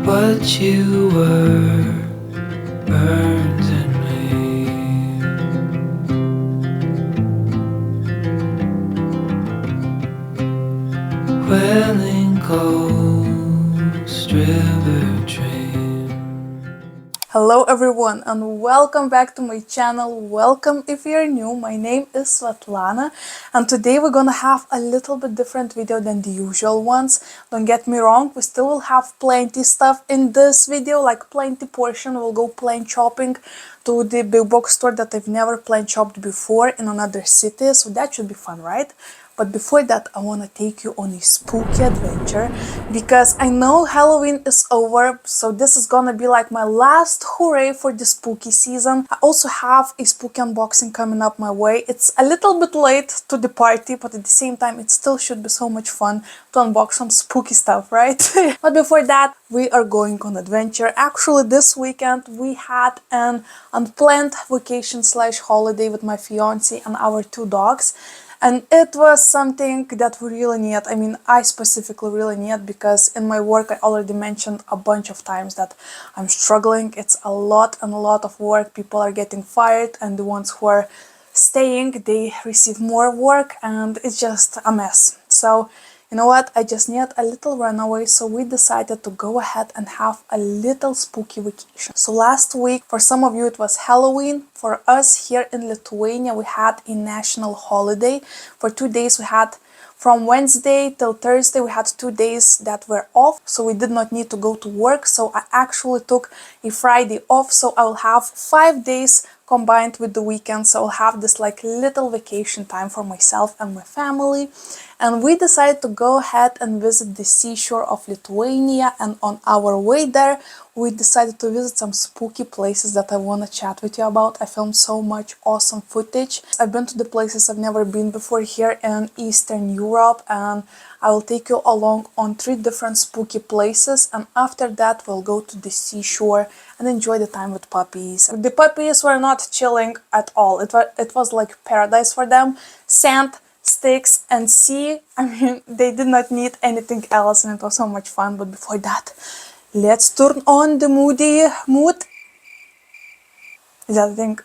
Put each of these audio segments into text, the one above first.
What you were burns in me. Welling Coast River Train. Hello everyone and welcome back to my channel. Welcome if you're new. My name is Svetlana and today we're gonna have a little bit different video than the usual ones. Don't get me wrong, we still will have plenty stuff in this video, like plenty portion. We'll go plane shopping to the big box store that I've never plane shopped before in another city, so that should be fun, right? But before that, I want to take you on a spooky adventure because I know Halloween is over, so this is gonna be like my last hooray for the spooky season. I also have a spooky unboxing coming up my way. It's a little bit late to the party, but at the same time, it still should be so much fun to unbox some spooky stuff, right? But before that, we are going on adventure. Actually, this weekend we had an unplanned vacation slash holiday with my fiance and our two dogs. And it was something that we really need. I mean, I specifically really need because in my work I already mentioned a bunch of times that I'm struggling. It's a lot and a lot of work. People are getting fired and the ones who are staying, they receive more work and it's just a mess. So you know what, I just need a little runaway, so we decided to go ahead and have a little spooky vacation. So last week, for some of you it was Halloween. For us here in Lithuania, we had a national holiday. For 2 days we had, from Wednesday till Thursday, we had 2 days that were off, so we did not need to go to work. So I actually took a Friday off, so I will have 5 days combined with the weekend, so I'll have this like little vacation time for myself and my family. And we decided to go ahead and visit the seashore of Lithuania, and on our way there we decided to visit some spooky places that I want to chat with you about. I filmed so much awesome footage. I've been to the places I've never been before here in Eastern Europe, and I will take you along on 3 different spooky places, and after that we'll go to the seashore and enjoy the time with puppies. The puppies were not chilling at all. It was like paradise for them. Sand, sticks and sea. I mean, they did not need anything else and it was so much fun. But before that, let's turn on the mood. Is that a thing?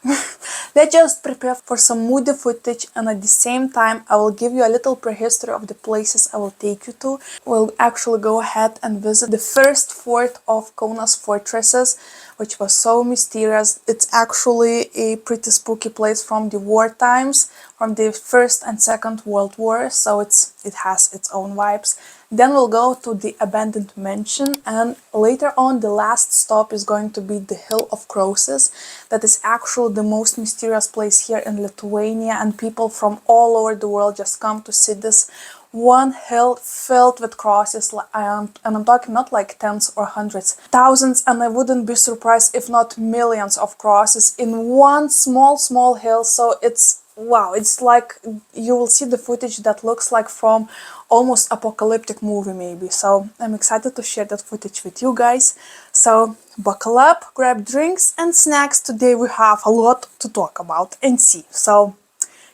Let's just prepare for some moody footage, and at the same time I will give you a little prehistory of the places I will take you to. We'll actually go ahead and visit the first fort of Kaunas fortresses, which was so mysterious. It's actually a pretty spooky place from the war times, from the First and Second World War, so it has its own vibes. Then we'll go to the abandoned mansion, and later on the last stop is going to be the Hill of Crosses. That is actually the most mysterious place here in Lithuania, and people from all over the world just come to see this one hill filled with crosses, and I'm talking not like tens or hundreds, thousands, and I wouldn't be surprised if not millions of crosses in one small hill. So it's wow, it's like you will see the footage that looks like from almost apocalyptic movie maybe. So I'm excited to share that footage with you guys. So buckle up, grab drinks and snacks. Today we have a lot to talk about and see. So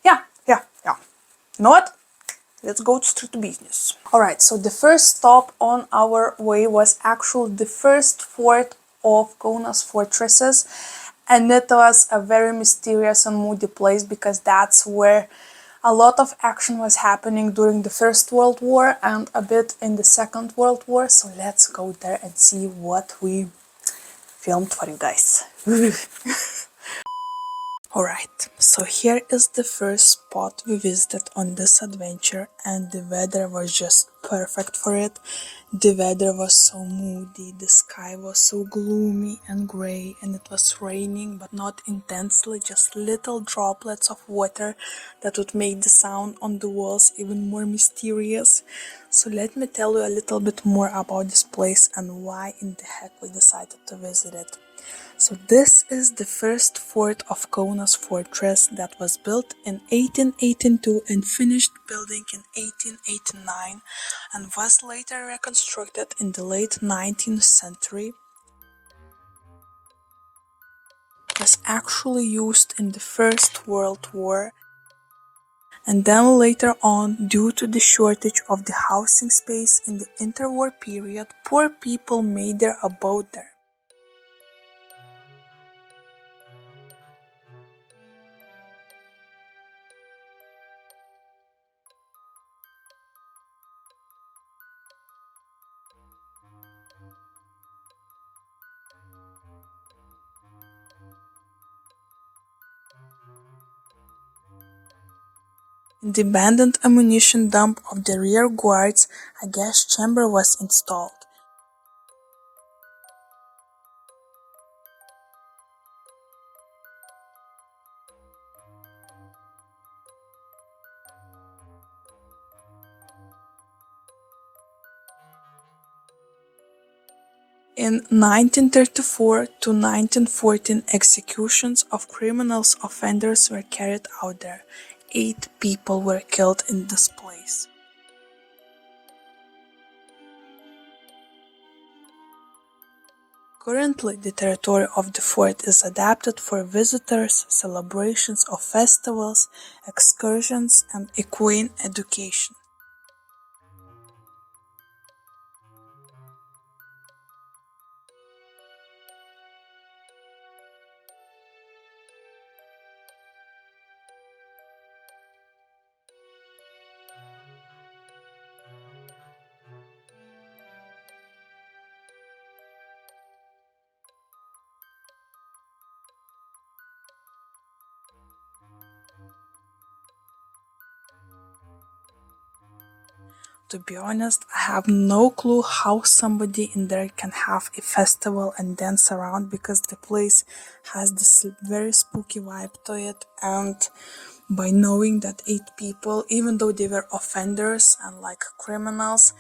yeah. You know what? Let's go straight to business. Alright, so the first stop on our way was actually the first fort of Kaunas fortresses, and it was a very mysterious and moody place because that's where a lot of action was happening during the First World War and a bit in the Second World War. So let's go there and see what we filmed for you guys. Alright, so here is the first spot we visited on this adventure, and the weather was just perfect for it. The weather was so moody, the sky was so gloomy and grey, and it was raining but not intensely, just little droplets of water that would make the sound on the walls even more mysterious. So let me tell you a little bit more about this place and why in the heck we decided to visit it. So this is the first fort of Kaunas fortress that was built in 1882 and finished building in 1889 and was later reconstructed in the late 19th century. It was actually used in the First World War, And then later on, due to the shortage of the housing space in the interwar period, poor people made their abode there. In the abandoned ammunition dump of the rear guards, a gas chamber was installed. In 1934 to 1914, executions of criminal offenders were carried out there. 8 people were killed in this place. Currently, the territory of the fort is adapted for visitors, celebrations of festivals, excursions, and equine education. To be honest, I have no clue how somebody in there can have a festival and dance around, because the place has this very spooky vibe to it. And by knowing that 8 people, even though they were offenders and like criminals,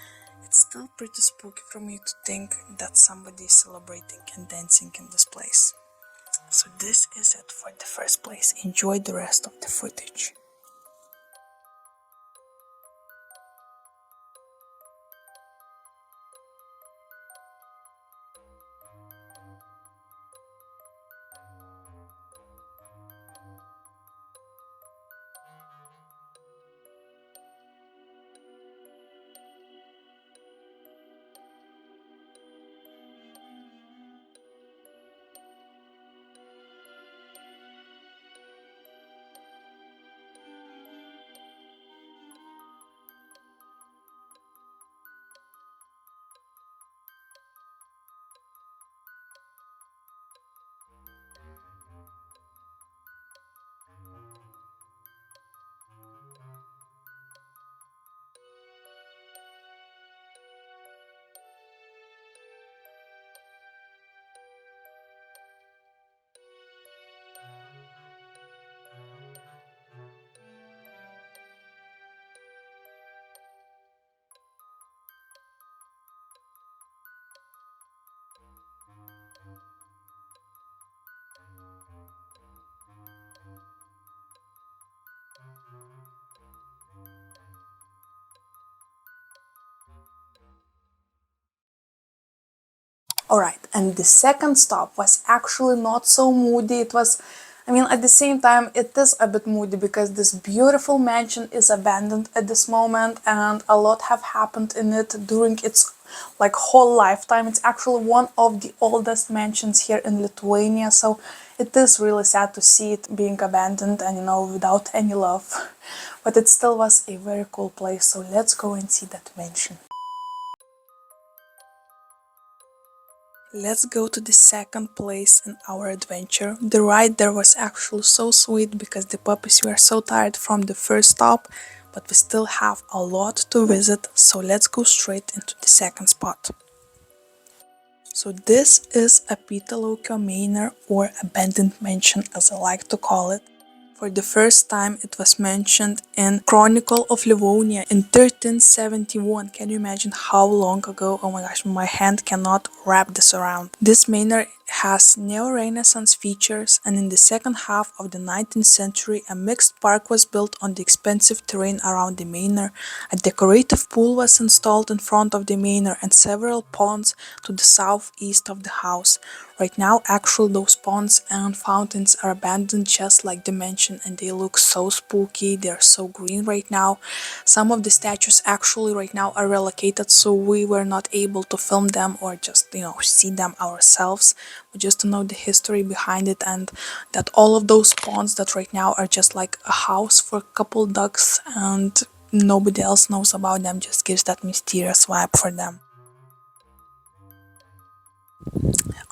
it's still pretty spooky for me to think that somebody is celebrating and dancing in this place. So this is it for the first place. Enjoy the rest of the footage. Alright, and the second stop was actually not so moody. It was, at the same time, it is a bit moody because this beautiful mansion is abandoned at this moment, and a lot have happened in it during its whole lifetime. It's actually one of the oldest mansions here in Lithuania, so it is really sad to see it being abandoned and without any love. But it still was a very cool place, so let's go and see that mansion. Let's go to the second place in our adventure. The ride there was actually so sweet because the puppies were so tired from the first stop, but we still have a lot to visit, so let's go straight into the second spot. So this is a Pitalaukio manor, or abandoned mansion as I like to call it. For the first time it was mentioned in Chronicle of Livonia in 1971. Can you imagine how long ago? Oh my gosh, my hand cannot wrap this around. This manor has neo-Renaissance features, and in the second half of the 19th century, a mixed park was built on the expensive terrain around the manor. A decorative pool was installed in front of the manor and several ponds to the southeast of the house. Right now, actually, those ponds and fountains are abandoned just like the mansion, and they look so spooky. They're so green right now. Some of the statues actually right now are relocated, so we were not able to film them or just, see them ourselves. But just to know the history behind it, and that all of those ponds that right now are just like a house for a couple ducks and nobody else knows about them, just gives that mysterious vibe for them.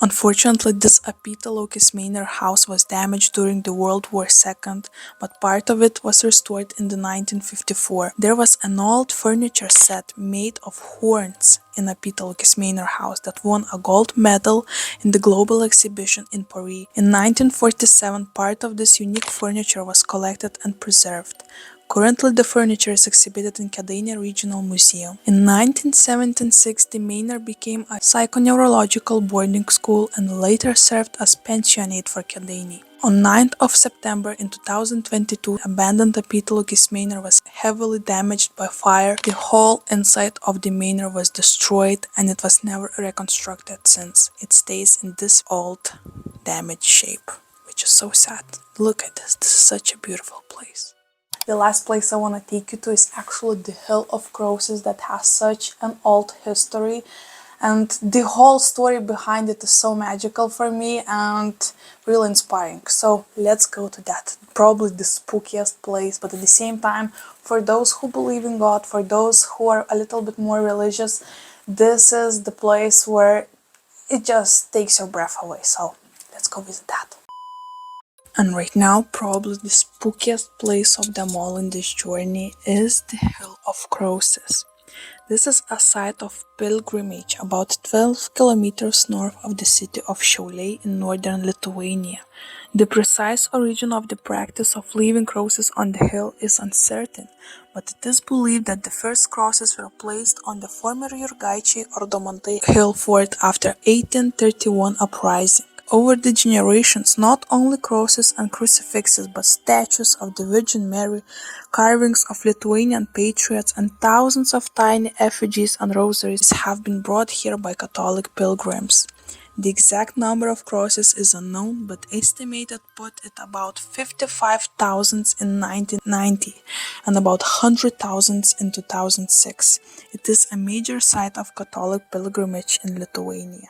Unfortunately, this Apitaloukis manor house was damaged during the World War II, but part of it was restored in the 1954. There was an old furniture set made of horns in Apitaloukis manor house that won a gold medal in the global exhibition in Paris. In 1947, part of this unique furniture was collected and preserved. Currently, the furniture is exhibited in Kėdainiai Regional Museum. In 1976, the manor became a psychoneurological boarding school and later served as pensionate for Kėdainiai. On 9th of September in 2022, abandoned Apitaloukis manor was heavily damaged by fire. The whole inside of the manor was destroyed and it was never reconstructed since. It stays in this old, damaged shape, which is so sad. Look at this. This is such a beautiful place. The last place I want to take you to is actually the Hill of Crosses that has such an old history, and the whole story behind it is so magical for me and really inspiring. So let's go to that. Probably the spookiest place, but at the same time, for those who believe in God, for those who are a little bit more religious, this is the place where it just takes your breath away. So let's go visit that. And right now, probably the spookiest place of them all in this journey is the Hill of Crosses. This is a site of pilgrimage about 12 kilometers north of the city of Šiauliai in northern Lithuania. The precise origin of the practice of leaving crosses on the hill is uncertain, but it is believed that the first crosses were placed on the former Jurgaičiai or Domantai hill fort after 1831 uprising. Over the generations, not only crosses and crucifixes, but statues of the Virgin Mary, carvings of Lithuanian patriots, and thousands of tiny effigies and rosaries have been brought here by Catholic pilgrims. The exact number of crosses is unknown, but estimated put it about 55,000 in 1990 and about 100,000 in 2006. It is a major site of Catholic pilgrimage in Lithuania.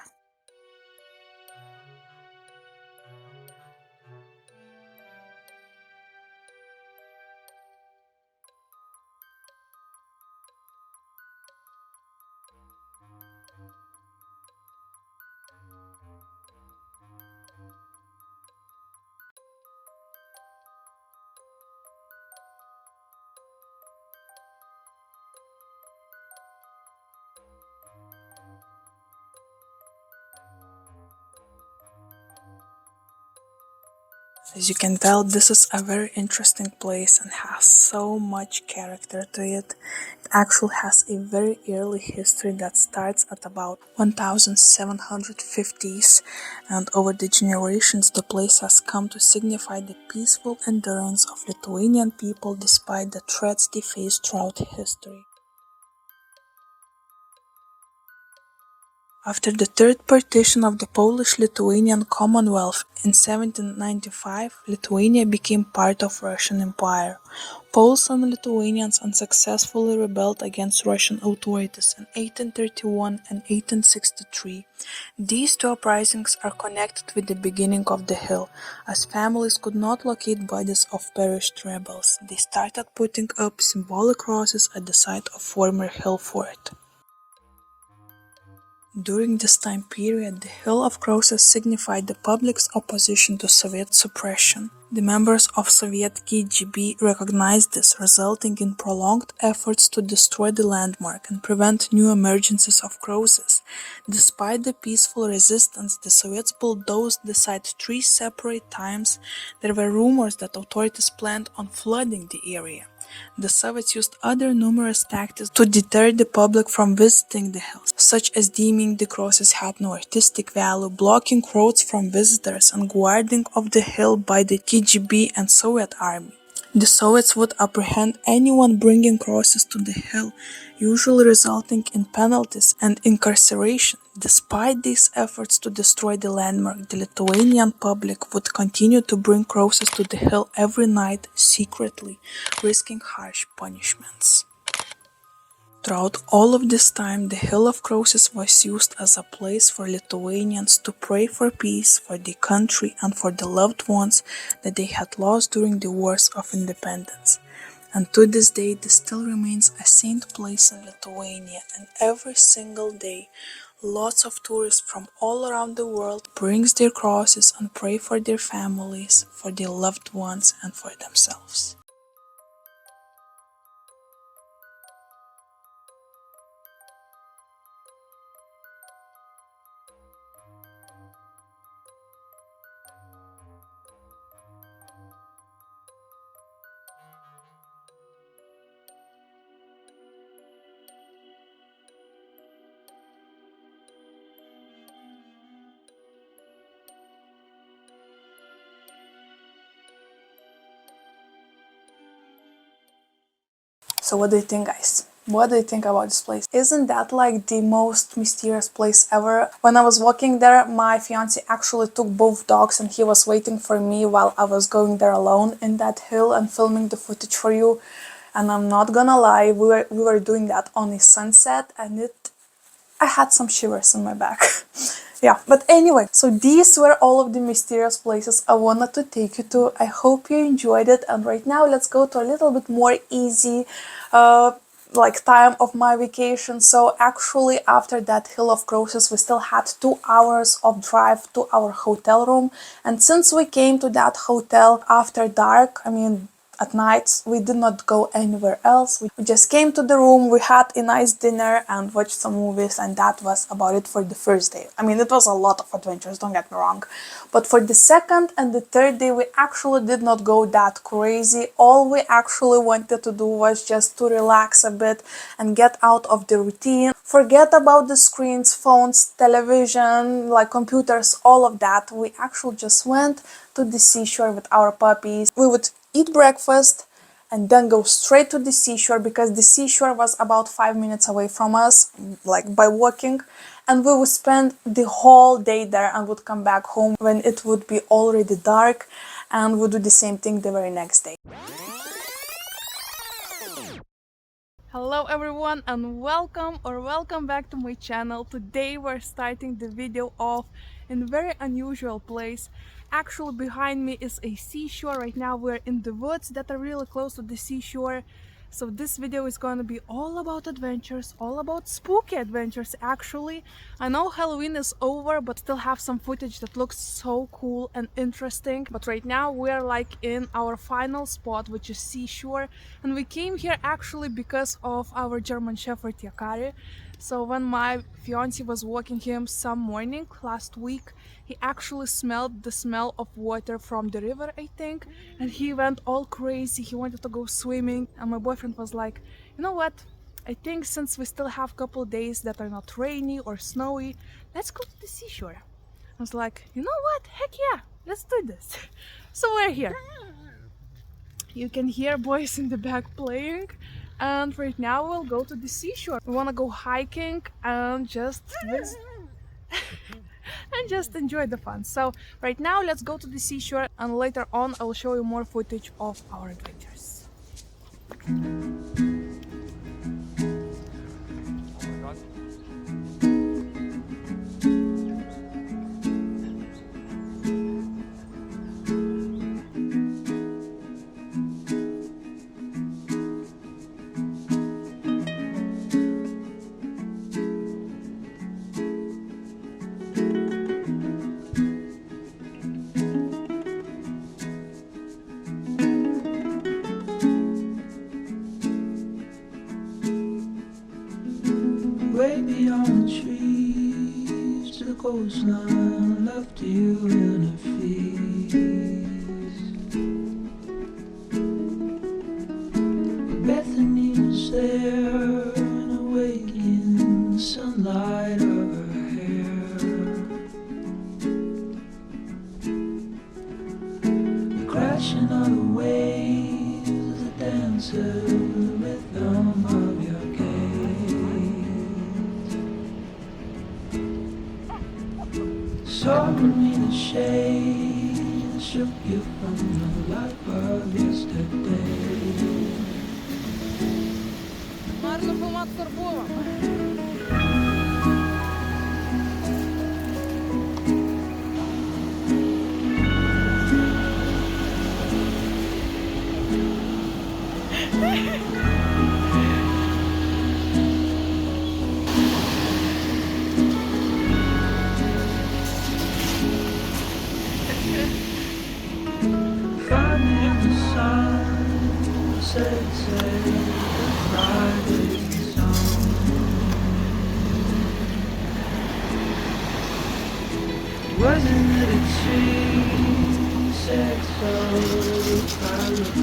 As you can tell, this is a very interesting place and has so much character to it. It actually has a very early history that starts at about 1750s, and over the generations the place has come to signify the peaceful endurance of Lithuanian people despite the threats they faced throughout history. After the third partition of the Polish-Lithuanian Commonwealth in 1795, Lithuania became part of Russian Empire. Poles and Lithuanians unsuccessfully rebelled against Russian authorities in 1831 and 1863. These two uprisings are connected with the beginning of the hill, as families could not locate bodies of perished rebels. They started putting up symbolic crosses at the site of former hill fort. During this time period, the Hill of Crosses signified the public's opposition to Soviet suppression. The members of Soviet KGB recognized this, resulting in prolonged efforts to destroy the landmark and prevent new emergencies of crosses. Despite the peaceful resistance, the Soviets bulldozed the site 3 separate times. There were rumors that authorities planned on flooding the area. The Soviets used other numerous tactics to deter the public from visiting the hills, such as deeming the crosses had no artistic value, blocking roads from visitors, and guarding of the hill by the KGB and Soviet army. The Soviets would apprehend anyone bringing crosses to the hill, usually resulting in penalties and incarceration. Despite these efforts to destroy the landmark, the Lithuanian public would continue to bring crosses to the hill every night secretly, risking harsh punishments. Throughout all of this time, the Hill of Crosses was used as a place for Lithuanians to pray for peace, for the country, and for the loved ones that they had lost during the wars of independence. And to this day, this still remains a saint place in Lithuania, and every single day, lots of tourists from all around the world brings their crosses and pray for their families, for their loved ones, and for themselves. So what do you think, guys? What do you think about this place? Isn't that like the most mysterious place ever? When I was walking there, my fiance actually took both dogs and he was waiting for me while I was going there alone in that hill and filming the footage for you. And I'm not gonna lie, we were doing that on a sunset and I had some shivers in my back. Yeah, but anyway, so these were all of the mysterious places I wanted to take you to. I hope you enjoyed it, and right now let's go to a little bit more easy like time of my vacation. So actually after that Hill of Crosses we still had 2 hours of drive to our hotel room, and since we came to that hotel after dark, I mean at night, we did not go anywhere else. We just came to the room, we had a nice dinner and watched some movies, and that was about it for the first day. I mean, it was a lot of adventures, don't get me wrong. But for the second and the third day, we actually did not go that crazy. All we actually wanted to do was just to relax a bit and get out of the routine. Forget about the screens, phones, television, like computers, all of that. We actually just went to the seashore with our puppies. We would eat breakfast and then go straight to the seashore, because the seashore was about 5 minutes away from us, like by walking, and we would spend the whole day there and would come back home when it would be already dark, and would do the same thing the very next day. Hello everyone and welcome back to my channel. Today we're starting the video off in a very unusual place. Actually behind me is a seashore. Right now we're in the woods that are really close to the seashore. So this video is going to be all about adventures, all about spooky adventures actually. I know Halloween is over, but still have some footage that looks so cool and interesting. But right now we're like in our final spot, which is Seashore. And we came here actually because of our German Shepherd Yakari. So when my fiance was walking him some morning last week, he actually smelled the smell of water from the river, I think, and he went all crazy. He wanted to go swimming, and my boyfriend was like, you know what, I think since we still have a couple days that are not rainy or snowy, let's go to the seashore. I was like, you know what, heck yeah, let's do this. So we're here. You can hear boys in the back playing, and right now we'll go to the seashore. We want to go hiking and just visit and just enjoy the fun. So right now let's go to the seashore, and later on I will show you more footage of our adventures. Way beyond the trees, to the coastline, left you in a feast. there and awake in the sunlight of her hair. The crashing of the waves, the dancer, the rhythm of your gaze. Sorting me the shade shook you from the life of yesterday. Marco filmat kur buvom. Finding the sun, say, the Friday song. Wasn't it a treat, said so, if I look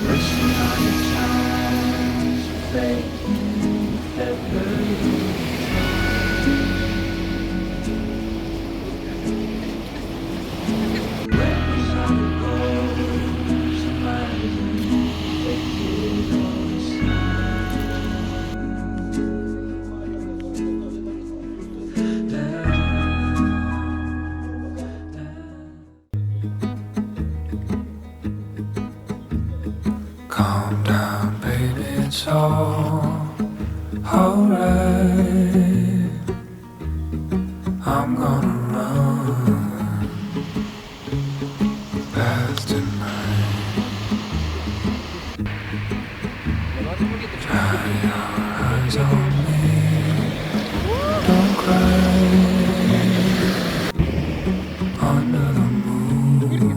wishing on the times faking February. Calm down, baby, it's alright. I'm gonna run past tonight. Dry your eyes on me, don't cry. Under the moon,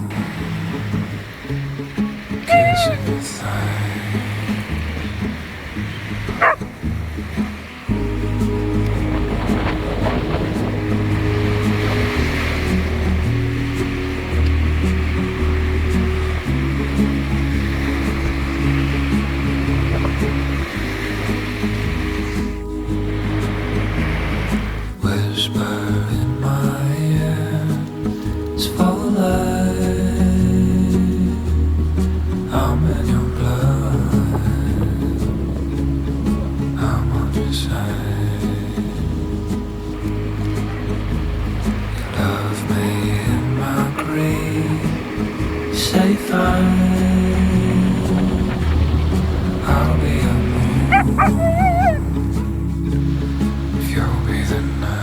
kissing your thigh. Whisper in my ear, it's for life. I'm in your blood, I'm on your side. You love me in my grief, say fine. I'll be a moon if you'll be the night.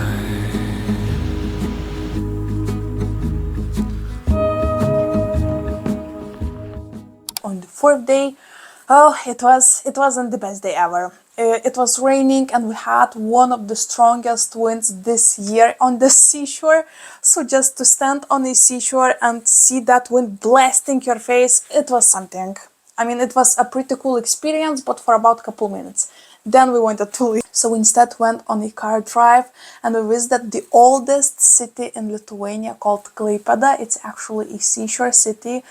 On the fourth day, it wasn't the best day ever. It was raining and we had one of the strongest winds this year on the seashore. So just to stand on the seashore and see that wind blasting your face, it was something. I mean, it was a pretty cool experience, but for about a couple minutes. Then we wanted to leave. So we instead went on a car drive and we visited the oldest city in Lithuania called Klaipėda. It's actually a seashore city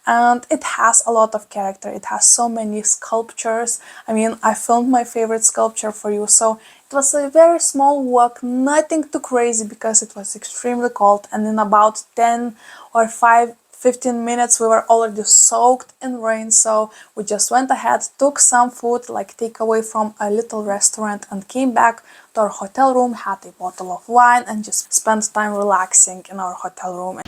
and it has a lot of character. It has so many sculptures. I mean, I filmed my favorite sculpture for you. So it was a very small walk, nothing too crazy because it was extremely cold, and in about 10 or 15 minutes we were already soaked in rain. So we just went ahead, took some food like takeaway from a little restaurant and came back to our hotel room, had a bottle of wine and just spent time relaxing in our hotel room.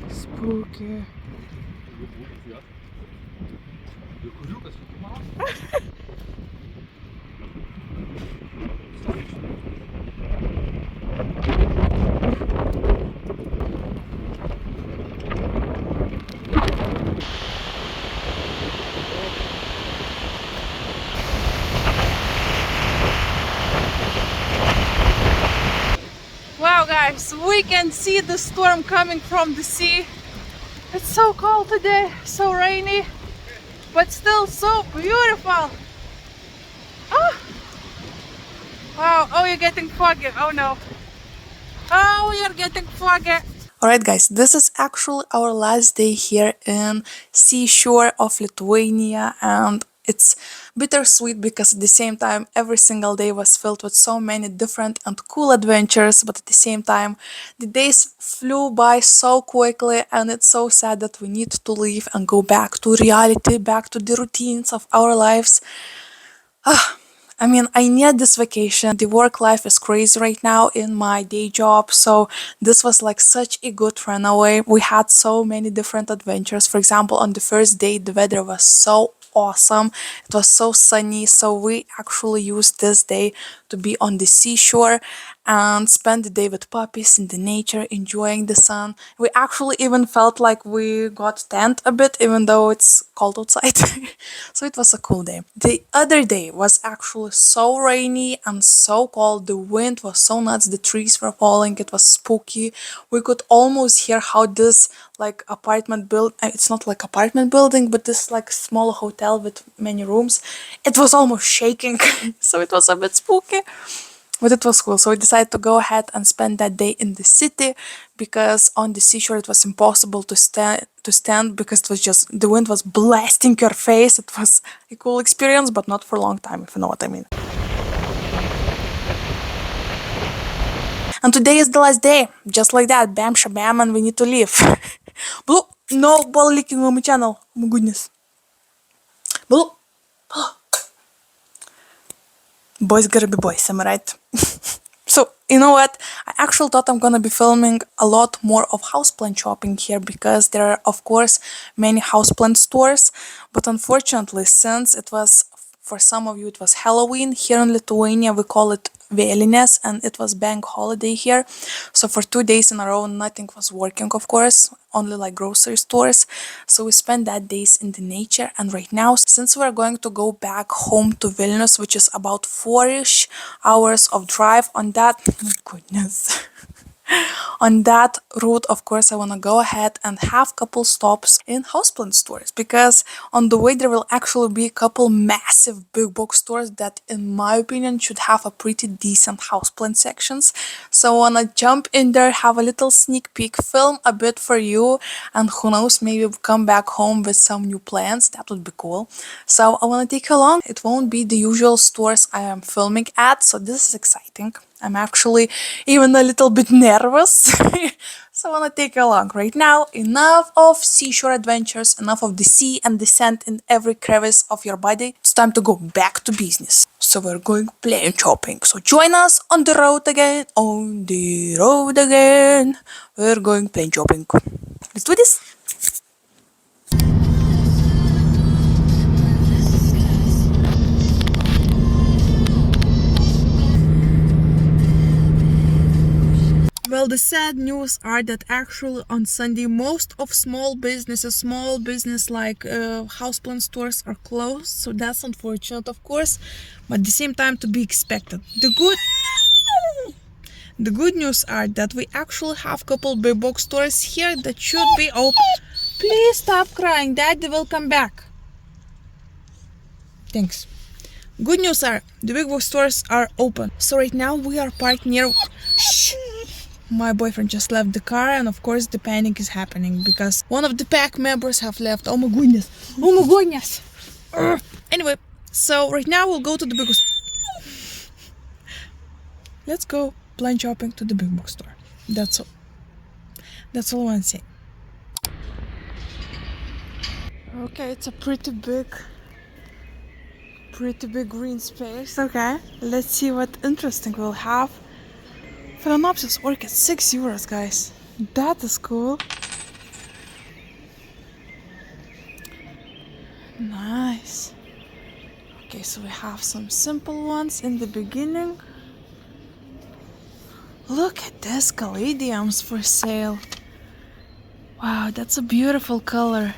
Spooky. guys, we can see the storm coming from the sea. It's so cold today, so rainy, but still so beautiful. Oh, wow. Oh, you're getting foggy. Oh no. Oh, you're getting foggy. Alright guys, this is actually our last day here in Seashore of Lithuania, and it's bittersweet because at the same time every single day was filled with so many different and cool adventures, but at the same time the days flew by so quickly, and it's so sad that we need to leave and go back to reality, back to the routines of our lives. I mean, I need this vacation. The work life is crazy right now in my day job, so this was like such a good runaway. We had so many different adventures. For example, on the first day, the weather was so awesome. It was so sunny, so we actually used this day to be on the seashore and spend the day with puppies in the nature, enjoying the sun. We actually even felt like we got tanned a bit, even though it's cold outside. So it was a cool day. The other day was actually so rainy and so cold. The wind was so nuts, the trees were falling, it was spooky. We could almost hear how this like apartment build it's not like apartment building, but this like small hotel with many rooms, it was almost shaking. So it was a bit spooky, but it was cool. So we decided to go ahead and spend that day in the city, because on the seashore it was impossible to stand because it was just the wind was blasting your face. It was a cool experience, but not for a long time, if you know what I mean. And today is the last day, just like that, bam shabam, and we need to leave. Blue, no ball leaking on my channel. Oh my goodness. Blue. Boys gotta be boys, am I right? So, you know what? I actually thought I'm gonna be filming a lot more of houseplant shopping here, because there are, of course, many houseplant stores. But unfortunately, since it was, for some of you, it was Halloween, here in Lithuania we call it Vėlinės, and it was bank holiday here. So for 2 days in a row, nothing was working, of course, only like grocery stores. So we spent that days in the nature, and right now, since we're going to go back home to Vilnius, which is about 4-ish hours of drive on that, my goodness. On that route, of course, I want to go ahead and have couple stops in houseplant stores, because on the way there will actually be a couple massive big box stores that, in my opinion, should have a pretty decent houseplant sections. So I want to jump in there, have a little sneak peek, film a bit for you, and who knows, maybe we'll come back home with some new plans. That would be cool. So I want to take you along. It won't be the usual stores I am filming at, so this is exciting. I'm actually even a little bit nervous. So I want to take you along. Right now, enough of seashore adventures, enough of the sea and the sand in every crevice of your body. It's time to go back to business. So we're going plane shopping. So join us on the road again. On the road again. We're going plane shopping. Let's do this. Well, the sad news are that actually on Sunday most of small business like houseplant stores are closed, so that's unfortunate, of course, but at the same time to be expected. The good news are that we actually have couple big box stores here that should be open. Please stop crying, Daddy will come back. Thanks. Good news are the big box stores are open. So right now we are parked near. Shh. My boyfriend just left the car, and of course the panic is happening because one of the pack members have left. Oh my goodness! Oh my goodness! Anyway, so right now we'll go to the big box. Let's go plane shopping to the big box store. That's all. That's all I want to say. Okay, it's a pretty big green space. Okay, let's see what interesting we'll have. Phalaenopsis orchid, €6, guys. That is cool. Nice. Okay, so we have some simple ones in the beginning. Look at this caladiums for sale. Wow, that's a beautiful color.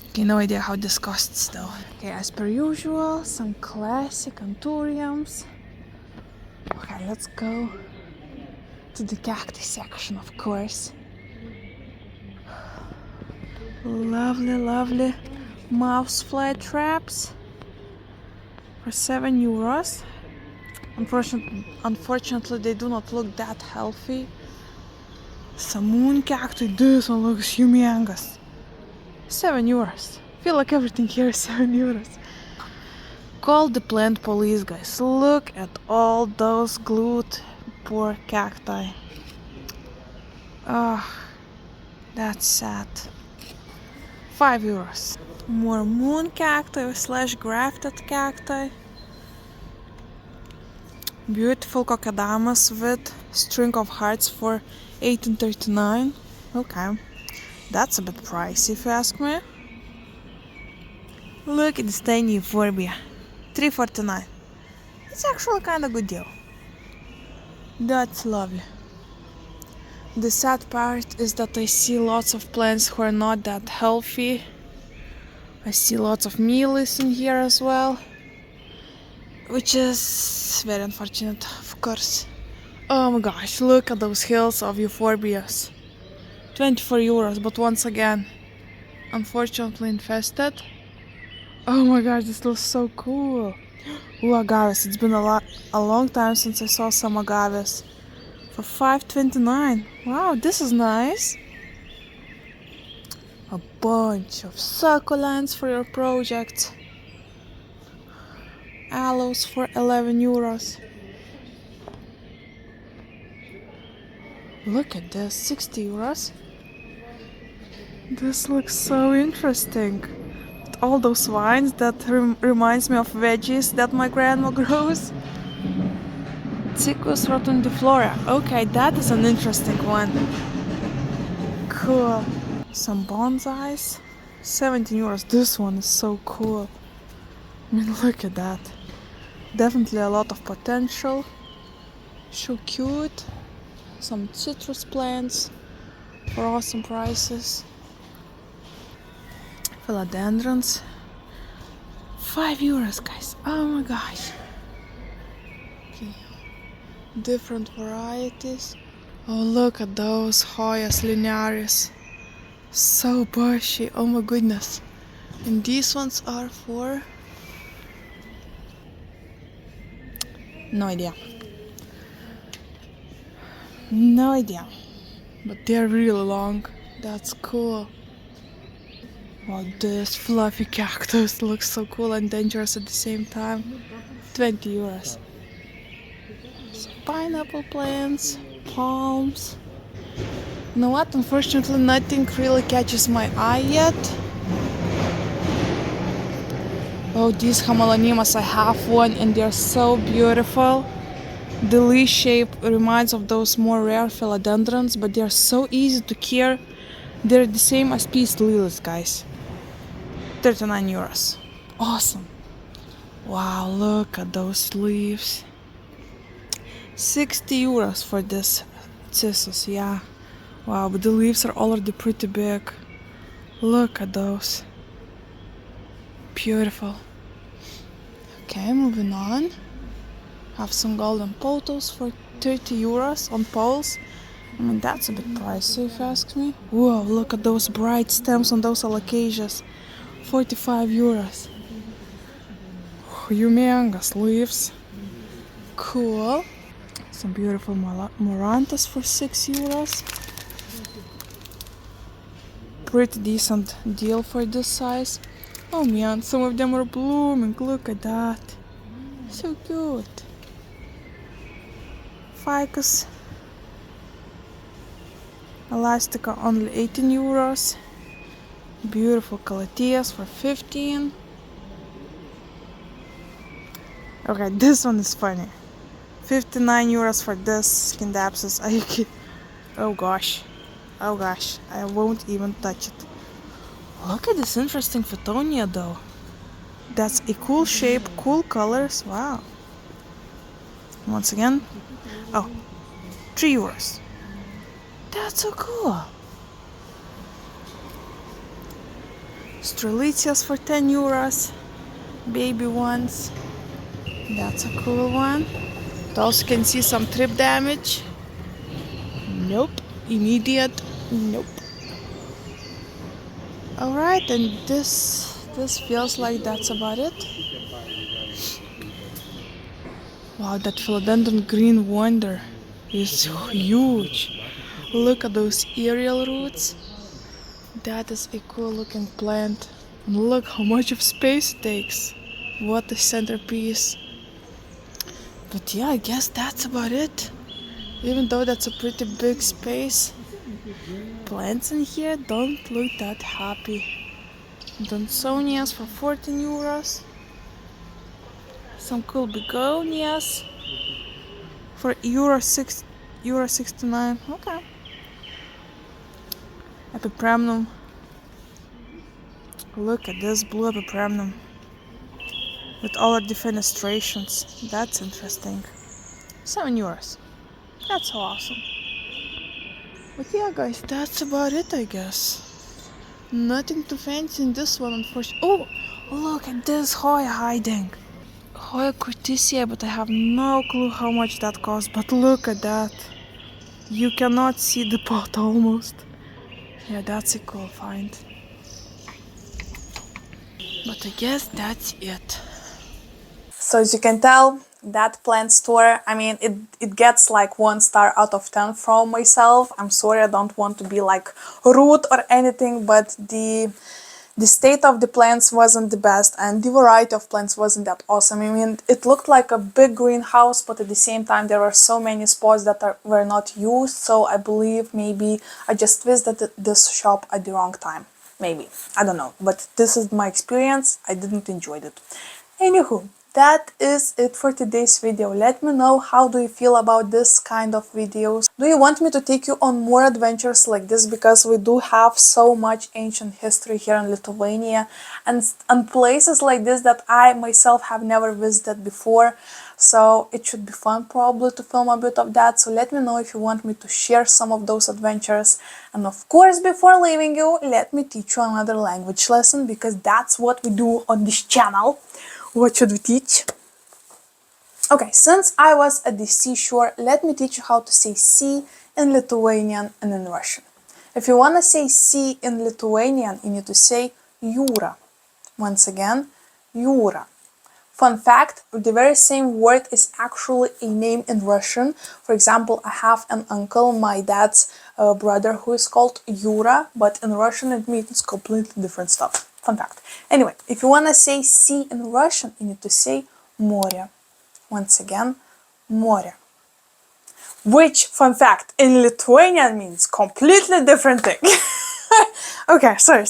Okay, no idea how this costs though. Okay, as per usual, some classic anthuriums. Okay. Okay, let's go to the cactus section, of course. Lovely, lovely mouse fly traps for €7. Unfortunately, they do not look that healthy. Some moon cacti, this one looks humongous. €7. Feel like everything here is €7. Call the plant police, guys. Look at all those glued poor cacti. Ah, that's sad. €5. More moon cacti slash grafted cacti. Beautiful coquedamas with string of hearts for $18.39. Okay, that's a bit pricey if you ask me. Look at this tiny euphorbia, $3.49. It's actually kind of good deal. That's lovely. The sad part is that I see lots of plants who are not that healthy. I see lots of mealies in here as well, which is very unfortunate, of course. Oh my gosh, look at those hills of euphorbias. €24, but once again, unfortunately infested. Oh my gosh, this looks so cool. Ooh, agaves. It's been a long time since I saw some agaves. For $5.29. Wow, this is nice. A bunch of succulents for your project. Aloes for €11. Look at this, €60. This looks so interesting. All those vines that reminds me of veggies that my grandma grows. Ficus rotundiflora. Okay, that is an interesting one. Cool. Some bonsais. €17. This one is so cool. I mean, look at that. Definitely a lot of potential. So cute. Some citrus plants for awesome prices. Philodendrons. €5, guys. Oh my gosh. Okay. Different varieties. Oh, look at those Hoyas linearis. So bushy. Oh my goodness. And these ones are for... no idea. No idea. But they're really long. That's cool. Wow, this fluffy cactus looks so cool and dangerous at the same time. €20. So pineapple plants, palms. You know what? Unfortunately, nothing really catches my eye yet. Oh, these Hamalonimas, I have one and they're so beautiful. The leaf shape reminds of those more rare philodendrons, but they're so easy to care. They're the same as peace lilies, guys. €39. Awesome. Wow, look at those leaves. €60 for this cissus, yeah. Wow, but the leaves are already pretty big. Look at those. Beautiful. Okay, moving on. Have some golden pothos for €30 on poles. I mean, that's a bit pricey if you ask me. Whoa, look at those bright stems on those alocasias. €45. Humongous leaves. Cool. Some beautiful morantas for €6. Pretty decent deal for this size. Oh man, some of them are blooming. Look at that. So cute. Ficus elastica only €18. Beautiful calatheas for $15. Okay, this one is funny. €59 for this Scindapsus. Oh gosh. Oh gosh. I won't even touch it. Look at this interesting Phytonia though. That's a cool shape, cool colors. Wow. Once again. Oh, €3. That's so cool. Strelitzias for €10. Baby ones. That's a cool one. Also can see some trip damage. Nope. Immediate. Nope. Alright, and this feels like that's about it. Wow, that philodendron green wonder is huge. Look at those aerial roots. That is a cool looking plant. And look how much of space it takes. What a centerpiece. But yeah, I guess that's about it. Even though that's a pretty big space, plants in here don't look that happy. Donsonias for 14 euros. Some cool begonias for euro 69. Okay. Epipremnum. Look at this blue epipremnum with all the defenestrations. That's interesting. 7 euros. That's so awesome. But yeah, guys, that's about it, I guess. Nothing too fancy in this one, unfortunately. Oh, look at this Hoya hiding. Hoya curtisia, but I have no clue how much that costs. But look at that. You cannot see the pot almost. Yeah, that's a cool find. But I guess that's it. So as you can tell, that plant store, I mean, it gets like 1 star out of 10 from myself. I'm sorry, I don't want to be like rude or anything, but the state of the plants wasn't the best and the variety of plants wasn't that awesome. I mean, it looked like a big greenhouse, but at the same time there were so many spots that were not used. So I believe maybe I just visited this shop at the wrong time. Maybe, I don't know, but this is my experience. I didn't enjoy it. Anywho, that is it for today's video. Let me know how do you feel about this kind of videos. Do you want me to take you on more adventures like this, because we do have so much ancient history here in Lithuania and places like this that I myself have never visited before. So it should be fun probably to film a bit of that. So let me know if you want me to share some of those adventures. And of course, before leaving you, let me teach you another language lesson, because that's what we do on this channel. What should we teach? Okay, since I was at the seashore, let me teach you how to say sea in Lithuanian and in Russian. If you want to say sea in Lithuanian, you need to say jūra. Once again, jūra. Fun fact, the very same word is actually a name in Russian. For example, I have an uncle, my dad's brother, who is called Yura, but in Russian it means completely different stuff. Fun fact. Anyway, if you want to say sea in Russian, you need to say море. Once again, море. Which, fun fact, in Lithuanian means completely different thing. Okay, sorry.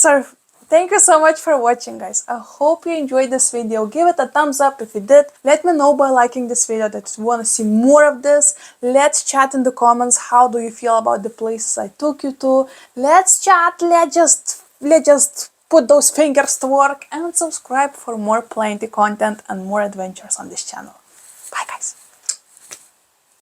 Thank you so much for watching, guys. I hope you enjoyed this video. Give it a thumbs up if you did. Let me know by liking this video that you want to see more of this. Let's chat in the comments. How do you feel about the places I took you to? Let's chat. Let's just put those fingers to work and subscribe for more plenty content and more adventures on this channel.